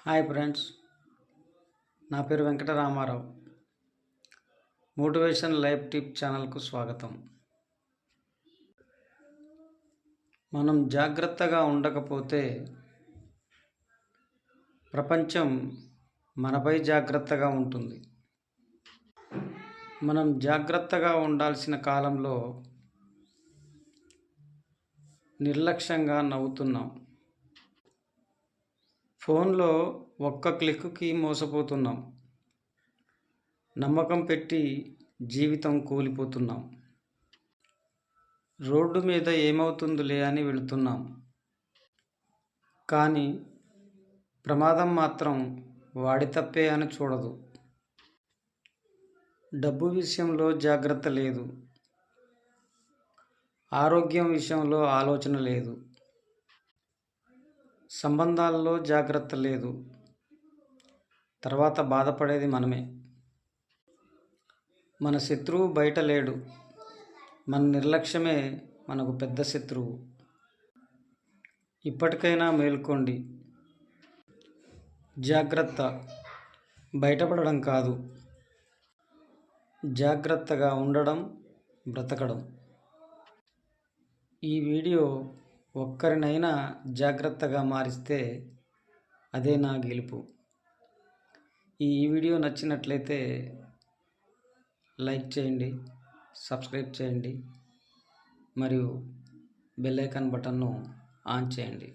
Hi friends, నా పేరు Venkataramarao. Motivation life tip ఛానల్కు స్వాగతం. మనం జాగ్రత్తగా ఉండకపోతే ప్రపంచం మనపై జాగ్రత్తగా ఉంటుంది. మనం జాగ్రత్తగా ఉండాల్సిన కాలంలో నిర్లక్ష్యంగా నవ్వుతున్నాం. ఫోన్లో ఒక్క క్లిక్కి మోసపోతున్నాం. నమ్మకం పెట్టి జీవితం కూలిపోతున్నాం. రోడ్డు మీద ఏమవుతుందిలే అని వెళుతున్నాం. కానీ ప్రమాదం మాత్రం వాడి తప్పే అని చూడదు. డబ్బు విషయంలో జాగ్రత్త లేదు. ఆరోగ్యం విషయంలో ఆలోచన లేదు. సంబంధాల్లో జాగ్రత్త లేదు. తర్వాత బాధపడేది మనమే. మన శత్రువు బయట లేడు. మన నిర్లక్ష్యమే మనకు పెద్ద శత్రువు. ఇప్పటికైనా మేల్కోండి. జాగ్రత్త బయటపడడం కాదు, జాగ్రత్తగా ఉండడం, బ్రతకడం. ఈ వీడియో ఒక్కరినైనా జాగ్రత్తగా మారిస్తే అదే నా గెలుపు. ఈ వీడియో నచ్చినట్లయితే లైక్ చేయండి, సబ్స్క్రైబ్ చేయండి మరియు బెల్ ఐకాన్ బటన్ను ఆన్ చేయండి.